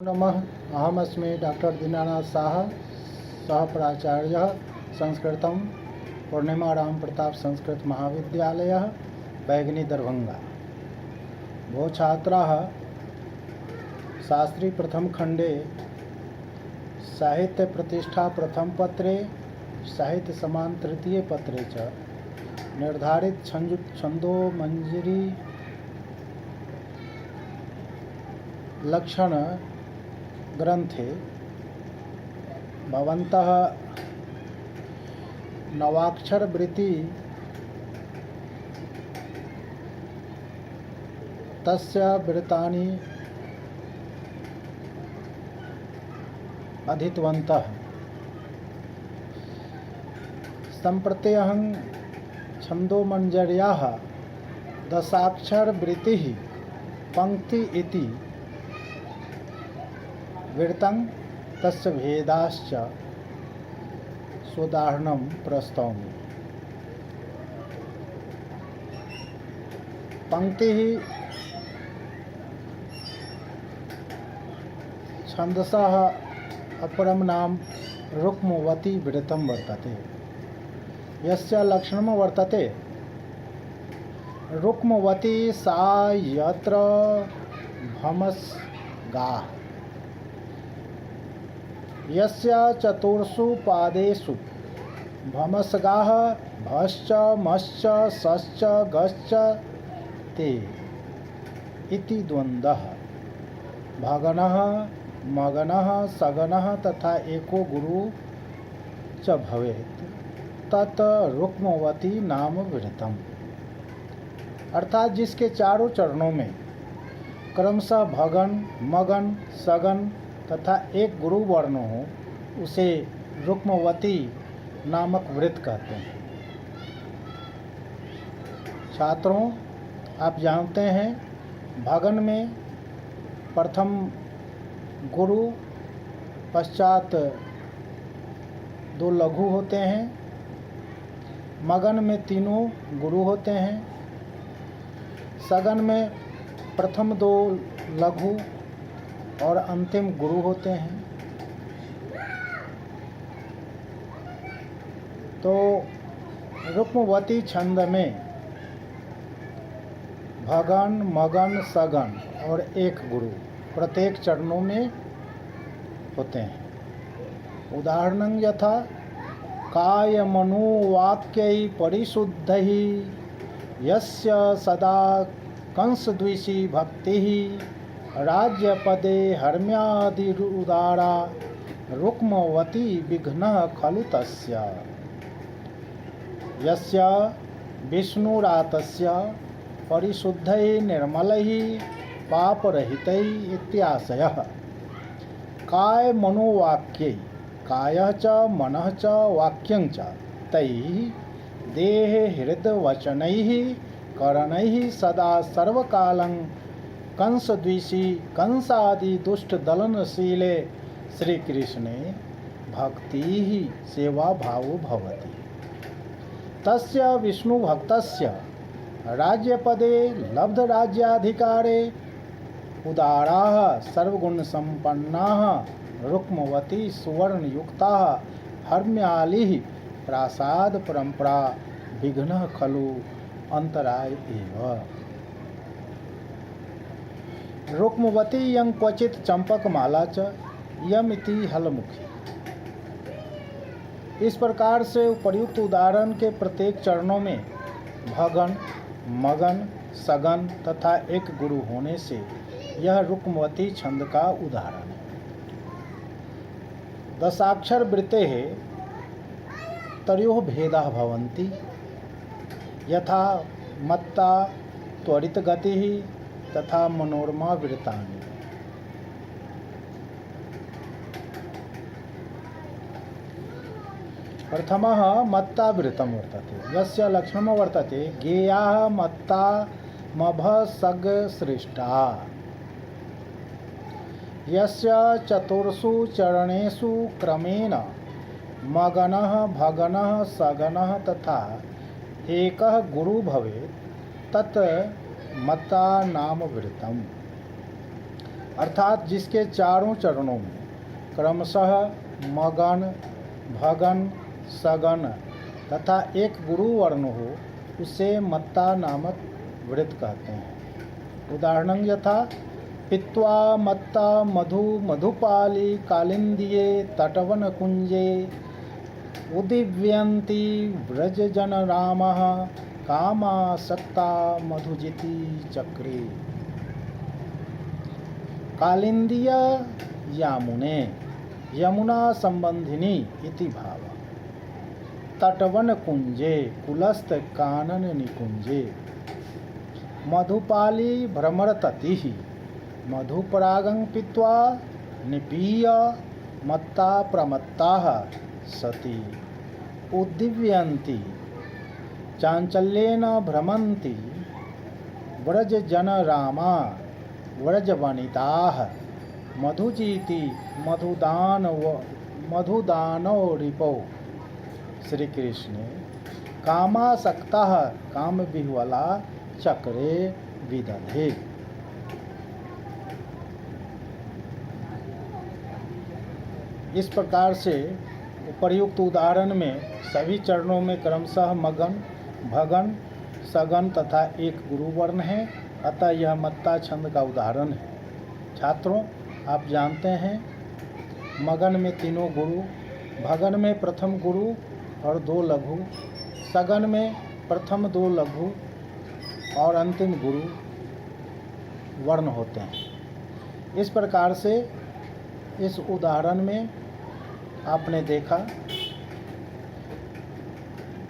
नमः। अहमस्मि डॉक्टर दीनानाथ साह, सह प्राचार्य संस्कृत पूर्णिमा राम प्रताप संस्कृत महाविद्यालय बैगनी दरभंगा। वो छात्रा शास्त्री प्रथम खंडे साहित्य प्रतिष्ठा प्रथम पत्रे साहित्य समान तृतीय पत्रे च निर्धारित छंदो मंजरी लक्षण ग्रंथे भवन्तः नवाक्षर वृत्ति तस्य वृत्तानि अधीतवन्तः। सम्प्रति अहं छन्दोमञ्जर्याः दशाक्षर वृत्तिः पंक्ति इति वृत्तं तस्य भेदाश्च सोदाहरणं प्रस्तौमि। पंक्तिः छन्दसः अपरं नाम रुक्मवती वृत्तं वर्तते, यस्य लक्षणं वर्तते रुक्मवती सा यत्र भमस्गाः यस्य चतुर्षु पादेषु भमस्गाः भश्च मश्च सश्च गश्च ते इति द्वन्द्वः भगनः मगनः सगनः तथा एको गुरु च भवेत् तत् रुक्मवती नाम वृत्तम्। अर्थात जिसके चारों चरणों में क्रमशः भगन मगन सगन तथा एक गुरु वर्ण हो उसे रुक्मवती नामक वृत्त कहते हैं। छात्रों, आप जानते हैं भगन में प्रथम गुरु, पश्चात दो लघु होते हैं। मगन में तीनों गुरु होते हैं। सगन में प्रथम दो लघु और अंतिम गुरु होते हैं। तो रुक्मवती छंद में भगन मगन सगन और एक गुरु प्रत्येक चरणों में होते हैं। उदाहरणं यथा काय मनोवाक्यै परिशुद्धैः यस्य सदा कंसद्वेषी भक्तिः राज्यपदे हर्म्यादिरुदारा रुक्मवती विघ्नः खलु तस्य यस्य विष्णुरातस्य परिशुद्धैः निर्मलैः पापरहितैः इत्याशयः। काय मनोवाक्यै कायः च मनः च वाक्यं च तैः देहे हृदवचनैः करणैः सदा सर्वकालं कंसद्वेषी कंसादि दुष्ट दलनशीले श्री कृष्णे भक्ति ही सेवा भावो भवति। तस्य विष्णु भक्तस्य राज्यपदे लब्ध राज्याधिकारे उदाराः सर्वगुण संपन्नाः रुक्मवती सुवर्णयुक्ताः हर्म्यालिः प्रासाद परंपरा विघ्नः खलु अंतराय एव। रुक्मवती यं क्वचित चंपकमाला च यमिति हलमुखी। इस प्रकार से उपर्युक्त उदाहरण के प्रत्येक चरणों में भगन मगन सगन तथा एक गुरु होने से यह रुक्मवती छंद का उदाहरण है। दशाक्षर वृत्तेः तयोः भेदाः भवन्ति यथा मत्ता त्वरित गतिः तथा मनोरमा वृत्तानि। प्रथमः मत्ता वृत्तं वर्तते, यस्य लक्षणं वर्तते गेयाः मत्ता मभसगसृष्टा यस्य चतुर्षु चरणेषु क्रमेण मगनः भगनः सगनः तथा एकः गुरु भवेत् तत् मत्ता नाम वृत्तम्। अर्थात जिसके चारों चरणों में क्रमशः मगन, भगन, सगन तथा एक गुरु वर्ण हो, उसे मत्ता नामक व्रत कहते हैं। उदाहरण यथा पित्वा मत्ता मधु मधुपाली कालिंदिये तटवन कुंजे उदिव्यन्ति व्रजजन रामः कामासक्ता मधुजिति चक्रे। कालिंदिय यामुने, यमुना संबंधिनी इति भाव। तटवन कुंजे, कुलस्थ कानन निकुंजे। मधुपाली भ्रमरततिः, मधुपरागं पीत्वा निपीय मत्ता प्रमत्ताः सति। उद्दिव्यन्ति चांचल्येन भ्रमन्ति व्रजजनरामा व्रजवनिताः। मधुजीति मधुदानव रिपौ। श्री कृष्ण कामासक्तः काम विह्वला चक्रे विदधे। इस प्रकार से उपर्युक्त उदाहरण में सभी चरणों में क्रमशः मगन, भगन, सगन तथा एक गुरु वर्ण है, अतः यह मत्ता छंद का उदाहरण है। छात्रों, आप जानते हैं मगन में तीनों गुरु, भगन में प्रथम गुरु और 2 लघु, सगन में प्रथम 2 लघु और अंतिम गुरु वर्ण होते हैं। इस प्रकार से इस उदाहरण में आपने देखा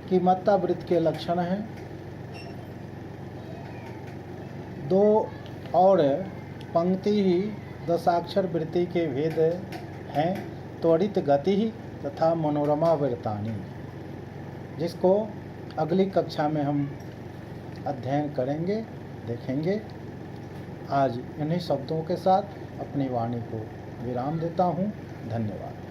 कि मत्ता वृत्त के लक्षण हैं। 2 और पंक्ति ही दशाक्षर वृत्ति के भेद हैं, त्वरित गति तथा मनोरमा वृत्तानि, जिसको अगली कक्षा में हम अध्ययन करेंगे, देखेंगे। आज इन्हीं शब्दों के साथ अपनी वाणी को विराम देता हूँ। धन्यवाद।